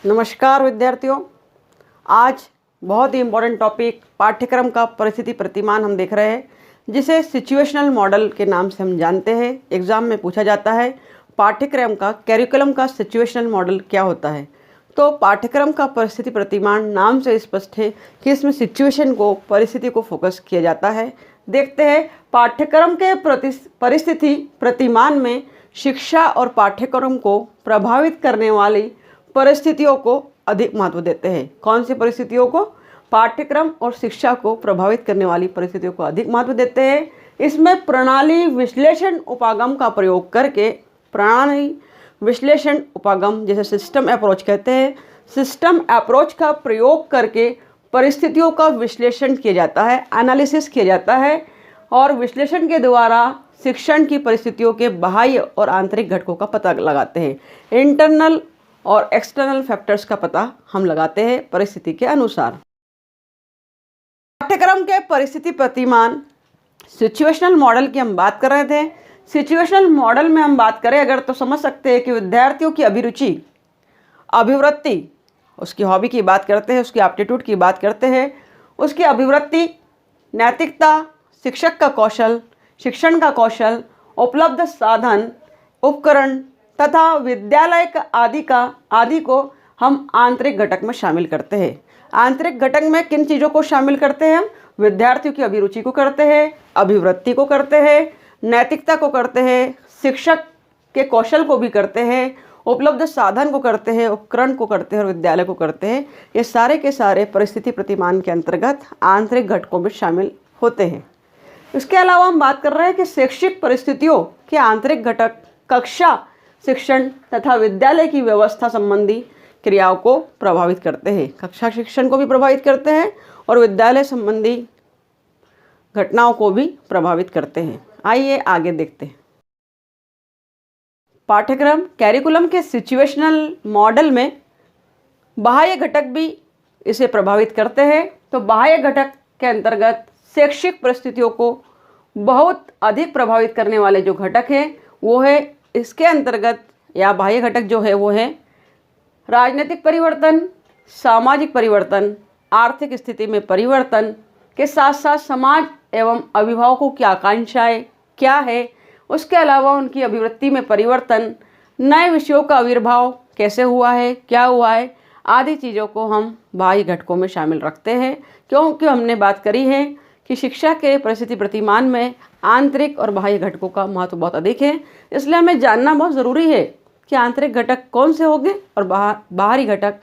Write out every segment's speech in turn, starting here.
नमस्कार विद्यार्थियों। आज बहुत ही इम्पोर्टेंट टॉपिक पाठ्यक्रम का परिस्थिति प्रतिमान हम देख रहे हैं, जिसे सिचुएशनल मॉडल के नाम से हम जानते हैं। एग्ज़ाम में पूछा जाता है पाठ्यक्रम का कैरिकुलम का सिचुएशनल मॉडल क्या होता है। तो पाठ्यक्रम का परिस्थिति प्रतिमान नाम से स्पष्ट है कि इसमें सिचुएशन को, परिस्थिति को फोकस किया जाता है। देखते हैं पाठ्यक्रम के परिस्थिति प्रतिमान में शिक्षा और पाठ्यक्रम को प्रभावित करने वाली परिस्थितियों को अधिक महत्व देते हैं। कौन सी परिस्थितियों को? पाठ्यक्रम और शिक्षा को प्रभावित करने वाली परिस्थितियों को अधिक महत्व देते हैं। इसमें प्रणाली विश्लेषण उपागम का प्रयोग करके, प्रणाली विश्लेषण उपागम जैसे सिस्टम अप्रोच कहते हैं, सिस्टम अप्रोच का प्रयोग करके परिस्थितियों का विश्लेषण किया जाता है, एनालिसिस किया जाता है और विश्लेषण के द्वारा शिक्षण की परिस्थितियों के बाह्य और आंतरिक घटकों का पता लगाते हैं। इंटरनल और एक्सटर्नल फैक्टर्स का पता हम लगाते हैं परिस्थिति के अनुसार। पाठ्यक्रम के परिस्थिति प्रतिमान सिचुएशनल मॉडल की हम बात कर रहे थे। सिचुएशनल मॉडल में हम बात करें अगर तो समझ सकते हैं कि विद्यार्थियों की अभिरुचि, अभिवृत्ति, उसकी हॉबी की बात करते हैं, उसकी एप्टीट्यूड की बात करते हैं, उसकी अभिवृत्ति, नैतिकता, शिक्षक का कौशल, शिक्षण का कौशल, उपलब्ध साधन, उपकरण तथा विद्यालय आदि को हम आंतरिक घटक में शामिल करते हैं। आंतरिक घटक में किन चीज़ों को शामिल करते हैं? हम विद्यार्थियों की अभिरुचि को करते हैं, अभिवृत्ति को करते हैं, नैतिकता को करते हैं, शिक्षक के कौशल को भी करते हैं, उपलब्ध साधन को करते हैं, उपकरण को करते हैं और विद्यालय को करते हैं। ये सारे के सारे परिस्थिति प्रतिमान के अंतर्गत आंतरिक घटकों में शामिल होते हैं। इसके अलावा हम बात कर रहे हैं कि शैक्षिक परिस्थितियों के आंतरिक घटक कक्षा, शिक्षण तथा विद्यालय की व्यवस्था संबंधी क्रियाओं को प्रभावित करते हैं। कक्षा शिक्षण को भी प्रभावित करते हैं और विद्यालय संबंधी घटनाओं को भी प्रभावित करते हैं। आइए आगे देखते हैं। पाठ्यक्रम कैरिकुलम के सिचुएशनल मॉडल में बाह्य घटक भी इसे प्रभावित करते हैं। तो बाह्य घटक के अंतर्गत शैक्षिक परिस्थितियों को बहुत अधिक प्रभावित करने वाले जो घटक हैं वो है, इसके अंतर्गत या बाह्य घटक जो है वो है राजनीतिक परिवर्तन, सामाजिक परिवर्तन, आर्थिक स्थिति में परिवर्तन के साथ साथ समाज एवं अभिभावकों की आकांक्षाएं क्या है, उसके अलावा उनकी अभिवृत्ति में परिवर्तन, नए विषयों का आविर्भाव कैसे हुआ है, क्या हुआ है, आदि चीज़ों को हम बाह्य घटकों में शामिल रखते हैं। क्योंकि हमने बात करी है कि शिक्षा के परिस्थिति प्रतिमान में आंतरिक और बाह्य घटकों का महत्व बहुत अधिक है, इसलिए हमें जानना बहुत ज़रूरी है कि आंतरिक घटक कौन से होंगे और बाहरी घटक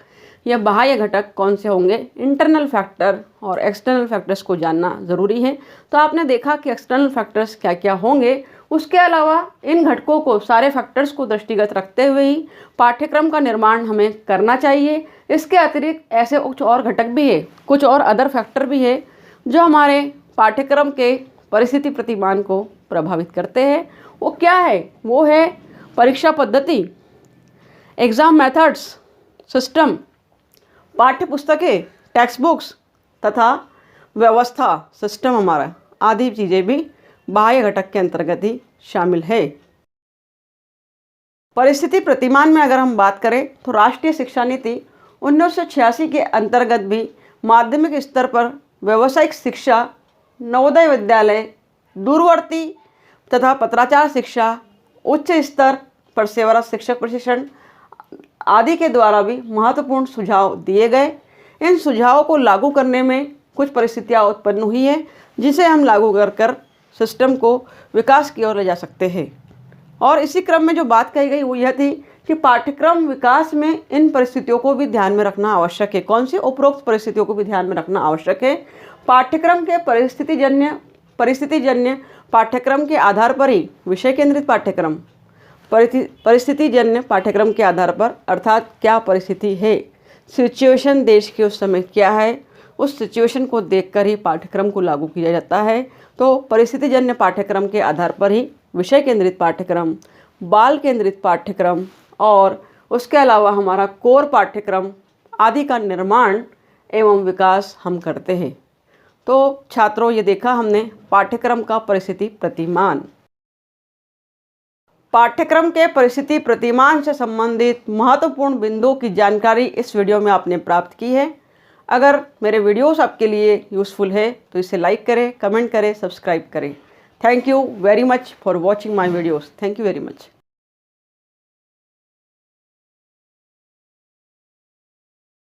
या बाह्य घटक कौन से होंगे। इंटरनल फैक्टर और एक्सटर्नल फैक्टर्स को जानना ज़रूरी है। तो आपने देखा कि एक्सटर्नल फैक्टर्स क्या क्या होंगे। उसके अलावा इन घटकों को, सारे फैक्टर्स को दृष्टिगत रखते हुए ही पाठ्यक्रम का निर्माण हमें करना चाहिए। इसके अतिरिक्त ऐसे कुछ और घटक भी है, कुछ और अदर फैक्टर भी है जो हमारे पाठ्यक्रम के परिस्थिति प्रतिमान को प्रभावित करते हैं। वो क्या है? वो है परीक्षा पद्धति, एग्ज़ाम मेथड्स, सिस्टम, पाठ्य पुस्तकें, टेक्स्ट बुक्स तथा व्यवस्था, सिस्टम हमारा, आदि चीज़ें भी बाह्य घटक के अंतर्गत ही शामिल है। परिस्थिति प्रतिमान में अगर हम बात करें तो राष्ट्रीय शिक्षा नीति 1986 के अंतर्गत भी माध्यमिक स्तर पर व्यावसायिक शिक्षा, नवोदय विद्यालय, दूरवर्ती तथा पत्राचार शिक्षा, उच्च स्तर पर सेवारत शिक्षक प्रशिक्षण आदि के द्वारा भी महत्वपूर्ण सुझाव दिए गए। इन सुझावों को लागू करने में कुछ परिस्थितियाँ उत्पन्न हुई है जिसे हम लागू कर सिस्टम को विकास की ओर ले जा सकते हैं। और इसी क्रम में जो बात कही गई वो यह थी कि पाठ्यक्रम विकास में इन परिस्थितियों को भी ध्यान में रखना आवश्यक है। कौन सी? उपरोक्त परिस्थितियों को भी ध्यान में रखना आवश्यक है। पाठ्यक्रम के परिस्थितिजन्य पाठ्यक्रम के आधार पर ही विषय केंद्रित पाठ्यक्रम, परिस्थितिजन्य पाठ्यक्रम के आधार पर, अर्थात क्या परिस्थिति है, सिचुएशन देश की उस समय क्या है, उस सिचुएशन को देखकर ही पाठ्यक्रम को लागू किया जाता है। तो परिस्थितिजन्य पाठ्यक्रम के आधार पर ही विषय केंद्रित पाठ्यक्रम, बाल केंद्रित पाठ्यक्रम और उसके अलावा हमारा कोर पाठ्यक्रम आदि का निर्माण एवं विकास हम करते हैं। तो छात्रों, ये देखा हमने पाठ्यक्रम का परिस्थिति प्रतिमान। पाठ्यक्रम के परिस्थिति प्रतिमान से संबंधित महत्वपूर्ण बिंदुओं की जानकारी इस वीडियो में आपने प्राप्त की है। अगर मेरे वीडियोस आपके लिए यूज़फुल है तो इसे लाइक करें, कमेंट करें, सब्सक्राइब करें। Thank you very much for watching my videos. Thank you very much.